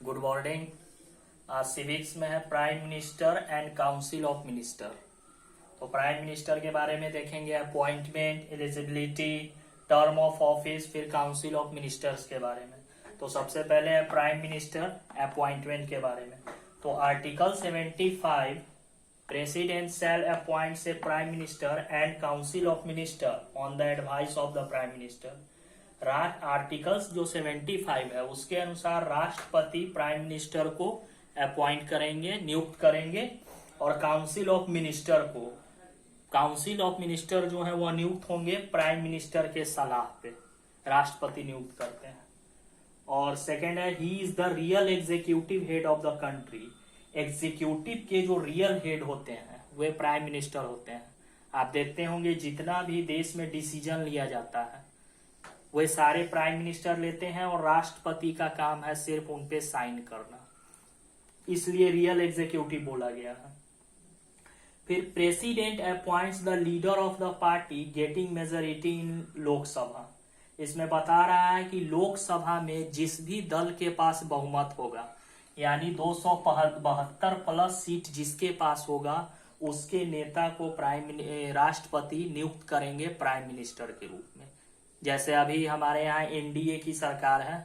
Good morning. आज civics में है prime minister and council of minister. तो प्राइम मिनिस्टर के बारे में देखेंगे appointment, eligibility, term of office, फिर काउंसिल ऑफ मिनिस्टर्स के बारे में। तो सबसे पहले है प्राइम मिनिस्टर अपॉइंटमेंट के बारे में। तो article 75 president shall appoint a prime minister and council of minister on the advice of the prime minister. Articles जो 75 है उसके अनुसार राष्ट्रपति प्राइम मिनिस्टर को अपॉइंट करेंगे, नियुक्त करेंगे, और काउंसिल ऑफ मिनिस्टर जो है वह नियुक्त होंगे प्राइम मिनिस्टर के सलाह पे। राष्ट्रपति नियुक्त करते हैं। और सेकेंड है he is the real executive head of the country. Executive के जो रियल हेड होते हैं वे प्राइम मिनिस्टर होते हैं। आप देखते होंगे जितना भी देश में डिसीजन लिया जाता है वे सारे प्राइम मिनिस्टर लेते हैं और राष्ट्रपति का काम है सिर्फ उन पे साइन करना, इसलिए रियल एग्जीक्यूटिव बोला गया है। फिर president appoints the leader of the party getting majority in Lok Sabha. इसमें बता रहा है कि लोकसभा में जिस भी दल के पास बहुमत होगा, यानी 272 प्लस सीट जिसके पास होगा, उसके नेता को राष्ट्रपति नियुक्त करेंगे प्राइम मिनिस्टर के रूप में। जैसे अभी हमारे यहाँ एनडीए की सरकार है,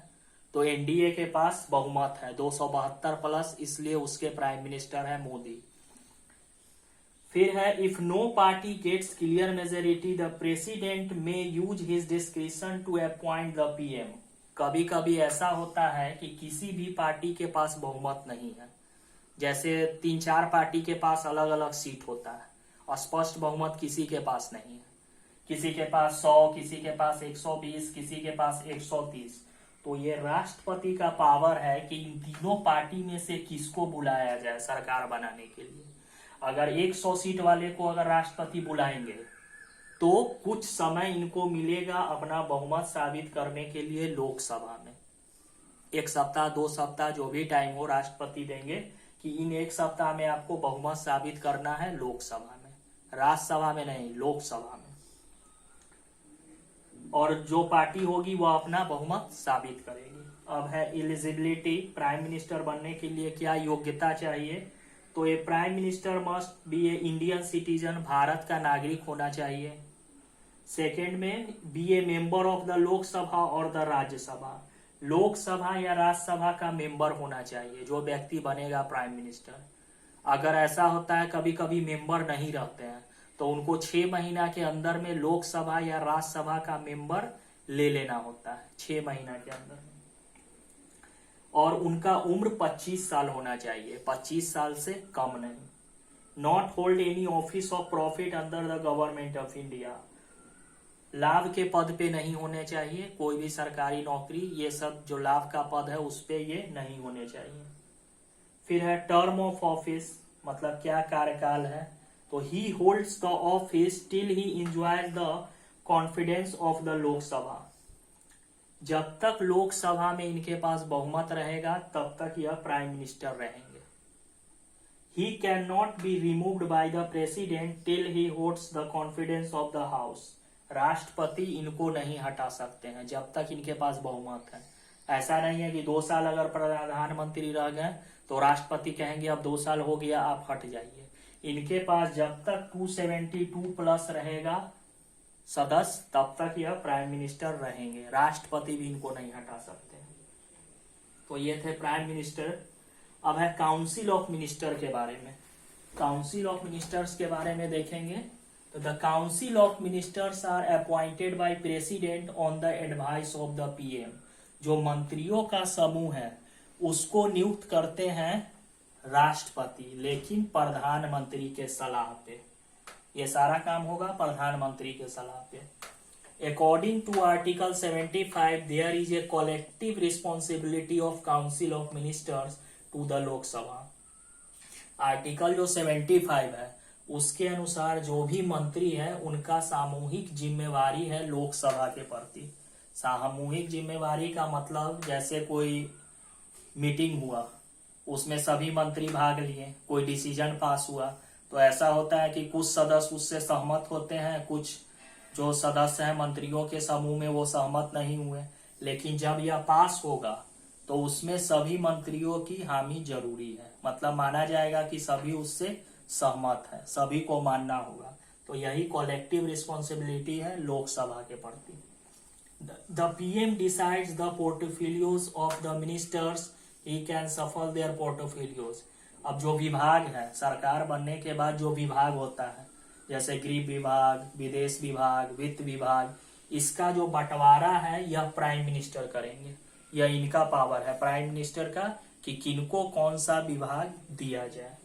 तो एनडीए के पास बहुमत है 272 प्लस, इसलिए उसके प्राइम मिनिस्टर है मोदी। फिर है if no party gets clear majority the president may use his discretion to appoint the PM. कभी कभी ऐसा होता है कि किसी भी पार्टी के पास बहुमत नहीं है, जैसे 3-4 पार्टी के पास अलग अलग सीट होता है और स्पष्ट बहुमत किसी के पास नहीं है। किसी के पास 100, किसी के पास 120, किसी के पास 130। तो ये राष्ट्रपति का पावर है कि इन तीनों पार्टी में से किसको बुलाया जाए सरकार बनाने के लिए। अगर 100 सीट वाले को अगर राष्ट्रपति बुलाएंगे तो कुछ समय इनको मिलेगा अपना बहुमत साबित करने के लिए लोकसभा में। 1 सप्ताह 2 सप्ताह जो भी टाइम हो राष्ट्रपति देंगे कि इन 1 सप्ताह में आपको बहुमत साबित करना है लोकसभा में, राज्यसभा में नहीं, लोकसभा में। और जो पार्टी होगी वह अपना बहुमत साबित करेगी। अब है एलिजिबिलिटी। प्राइम मिनिस्टर बनने के लिए क्या योग्यता चाहिए? तो ये prime minister must be a Indian citizen, Bharat का नागरिक होना चाहिए। सेकेंड में be a member of the Lok Sabha और द राज्यसभा। लोकसभा या राज्यसभा का मेंबर होना चाहिए जो व्यक्ति बनेगा प्राइम मिनिस्टर। अगर ऐसा होता है कभी कभी मेंबर नहीं रहते हैं तो उनको 6 महीना के अंदर में लोकसभा या राज्यसभा का मेंबर ले लेना होता है, 6 महीना के अंदर में। और उनका उम्र 25 साल होना चाहिए, 25 साल से कम नहीं। Not hold any office of profit under the government of India. लाभ के पद पे नहीं होने चाहिए, कोई भी सरकारी नौकरी, ये सब जो लाभ का पद है उस पे ये नहीं होने चाहिए। फिर है टर्म ऑफ ऑफिस, मतलब क्या कार्यकाल है? तो ही holds the office till he enjoys the confidence of the Lok Sabha. जब तक लोकसभा में इनके पास बहुमत रहेगा तब तक यह प्राइम मिनिस्टर रहेंगे। He can not be removed by the president till he holds the confidence of the house. राष्ट्रपति इनको नहीं हटा सकते हैं जब तक इनके पास बहुमत है। ऐसा नहीं है कि 2 साल अगर प्रधानमंत्री रह गए तो राष्ट्रपति कहेंगे अब 2 साल हो गया आप हट जाइए। इनके पास जब तक 272 प्लस रहेगा सदस्य तब तक यह प्राइम मिनिस्टर रहेंगे, राष्ट्रपति भी इनको नहीं हटा सकते। तो ये थे प्राइम मिनिस्टर। अब है काउंसिल ऑफ मिनिस्टर के बारे में। काउंसिल ऑफ मिनिस्टर्स के बारे में देखेंगे तो the council of ministers are appointed by president on the advice of the PM. जो मंत्रियों का समूह है उसको नियुक्त करते हैं राष्ट्रपति, लेकिन प्रधानमंत्री के सलाह पे। ये सारा काम होगा प्रधानमंत्री के सलाह पे। According to article 75 there is a collective responsibility of council of ministers to the Lok Sabha. Article जो 75 है उसके अनुसार जो भी मंत्री है उनका सामूहिक जिम्मेवारी है लोकसभा के प्रति। सामूहिक जिम्मेवारी का मतलब जैसे कोई मीटिंग हुआ उसमें सभी मंत्री भाग लिए, कोई डिसीजन पास हुआ, तो ऐसा होता है कि कुछ सदस्य उससे सहमत होते हैं, कुछ जो सदस्य हैं मंत्रियों के समूह में वो सहमत नहीं हुए, लेकिन जब यह पास होगा तो उसमें सभी मंत्रियों की हामी जरूरी है, मतलब माना जाएगा कि सभी उससे सहमत है, सभी को मानना होगा। तो यही कॉलेक्टिव रिस्पॉन्सिबिलिटी है लोकसभा के प्रति। The PM decides the portfolios of the ministers, he can सफल देयर पोर्टफोलियोज। अब जो विभाग है, सरकार बनने के बाद जो विभाग होता है, जैसे गृह विभाग, विदेश विभाग, वित्त विभाग, इसका जो बंटवारा है यह प्राइम मिनिस्टर करेंगे। यह इनका पावर है प्राइम मिनिस्टर का कि किनको कौन सा विभाग दिया जाए।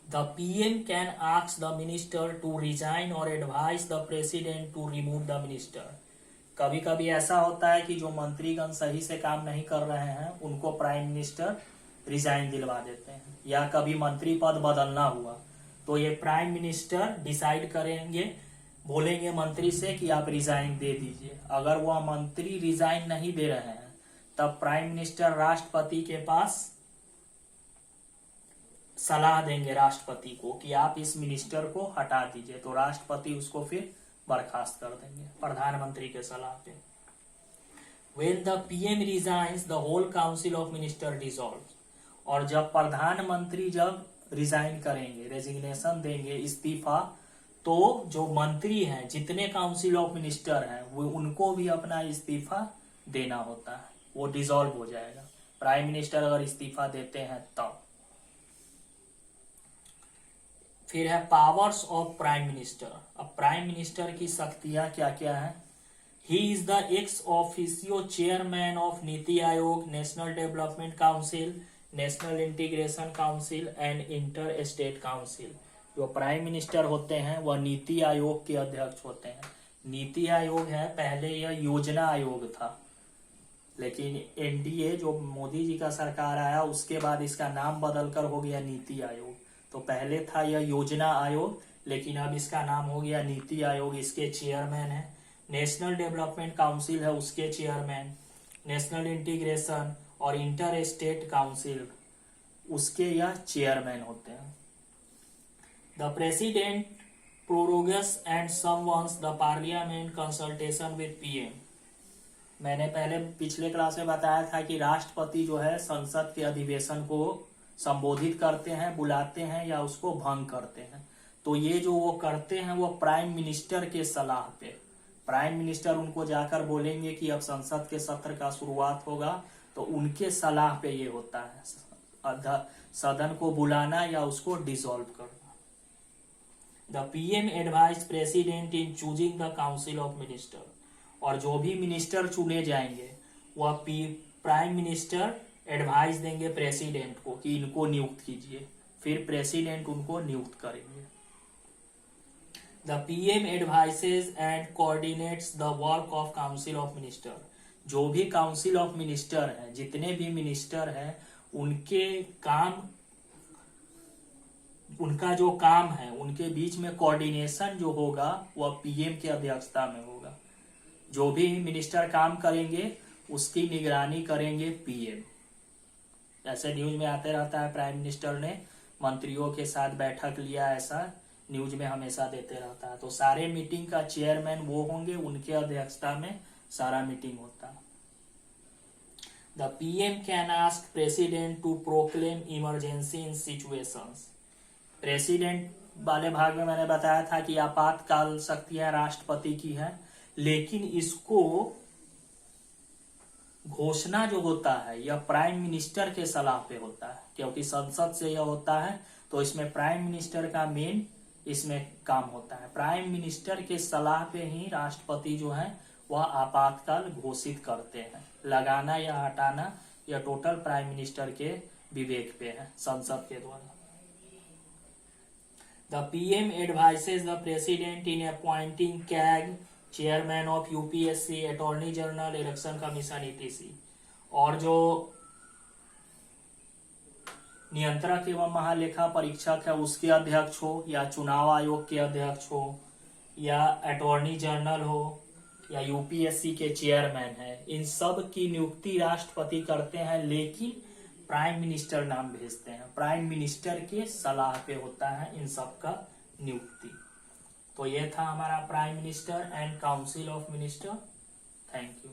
The PM can ask the minister to resign और advise the president to remove the minister. कभी कभी ऐसा होता है कि जो मंत्रीगण सही से काम नहीं कर रहे हैं उनको प्राइम मिनिस्टर रिजाइन दिलवा देते हैं, या कभी मंत्री पद बदलना हुआ तो ये प्राइम मिनिस्टर डिसाइड करेंगे, बोलेंगे मंत्री से कि आप रिजाइन दे दीजिए। अगर वह मंत्री रिजाइन नहीं दे रहे हैं तब प्राइम मिनिस्टर राष्ट्रपति के पास सलाह देंगे राष्ट्रपति को कि आप इस मिनिस्टर को हटा दीजिए, तो राष्ट्रपति उसको फिर बर्खास्त कर देंगे प्रधानमंत्री के सलाह पे। When the PM resigns, the whole council of minister dissolves। और जब प्रधानमंत्री जब रिजाइन करेंगे, रेजिग्नेशन देंगे, इस्तीफा, तो जो मंत्री हैं, जितने काउंसिल ऑफ मिनिस्टर हैं, वो उनको भी अपना इस्तीफा देना होता है, वो डिसॉल्व हो जाएगा। प्राइम मिनिस्टर अगर इस्तीफा देते हैं तब। फिर है पावर्स ऑफ प्राइम मिनिस्टर। अब प्राइम मिनिस्टर की शक्तियां क्या क्या है? He is the ex officio chairman of NITI Aayog, national development council, national integration council and inter state council. जो प्राइम मिनिस्टर होते हैं वह नीति आयोग के अध्यक्ष होते हैं। नीति आयोग है, पहले यह योजना आयोग था, लेकिन एनडीए जो मोदी जी का सरकार आया उसके बाद इसका नाम बदलकर हो गया नीति आयोग। तो पहले था यह योजना आयोग, लेकिन अब इसका नाम हो गया नीति आयोग। इसके चेयरमैन है। नेशनल डेवलपमेंट काउंसिल है, उसके चेयरमैन। नेशनल इंटीग्रेशन और इंटर स्टेट काउंसिल, उसके यह चेयरमैन होते हैं। The president prorogues and summons the parliament consultation with PM. मैंने पहले पिछले क्लास में बताया था कि राष्ट्रपति जो है संसद के अधिवेशन को संबोधित करते हैं, बुलाते हैं या उसको भंग करते हैं। तो ये जो वो करते हैं वो प्राइम मिनिस्टर के सलाह पे, प्राइम मिनिस्टर उनको जाकर बोलेंगे कि अब संसद के सत्र का शुरुआत होगा, तो उनके सलाह पे ये होता है सदन को बुलाना या उसको डिसॉल्व करना। The PM advise president in choosing the council of minister. और जो भी मिनिस्टर चुने जाएंगे वह प्राइम मिनिस्टर एडवाइस देंगे प्रेसिडेंट को कि इनको नियुक्त कीजिए, फिर प्रेसिडेंट उनको नियुक्त करेंगे। The PM advices and coordinates the work of council of minister. जो भी काउंसिल ऑफ मिनिस्टर है, जितने भी मिनिस्टर हैं, उनके काम, उनका जो काम है, उनके बीच में कोऑर्डिनेशन जो होगा वह पीएम की अध्यक्षता में होगा। जो भी मिनिस्टर काम करेंगे उसकी निगरानी करेंगे पीएम। ऐसे न्यूज में आते रहता है प्राइम मिनिस्टर ने मंत्रियों के साथ बैठक लिया, ऐसा न्यूज में हमेशा देते रहता है। तो सारे मीटिंग का चेयरमैन वो होंगे, उनके अध्यक्षता में सारा मीटिंग होता है। The PM can ask president to proclaim emergency in situations. President वाले भाग में मैंने बताया था कि आपातकाल शक्तियां राष्ट्रपति की है, लेकिन इसको घोषणा जो होता है यह प्राइम मिनिस्टर के सलाह पे होता है, क्योंकि संसद से यह होता है, तो इसमें प्राइम मिनिस्टर का मेन इसमें काम होता है। प्राइम मिनिस्टर के सलाह पे ही राष्ट्रपति जो है वह आपातकाल घोषित करते हैं। लगाना या हटाना यह टोटल प्राइम मिनिस्टर के विवेक पे है, संसद के द्वारा। The PM advices the president in appointing CAG, chairman of UPSC, attorney general, election commission etc. और जो नियंत्रक एवं महालेखा परीक्षक है उसके अध्यक्ष हो, या चुनाव आयोग के अध्यक्ष हो, या अटॉर्नी जनरल हो, या यूपीएससी के चेयरमैन है, इन सब की नियुक्ति राष्ट्रपति करते हैं, लेकिन प्राइम मिनिस्टर नाम भेजते हैं। प्राइम मिनिस्टर के सलाह पे होता है इन सब का नियुक्ति। तो ये था हमारा prime minister and council of minister. Thank you.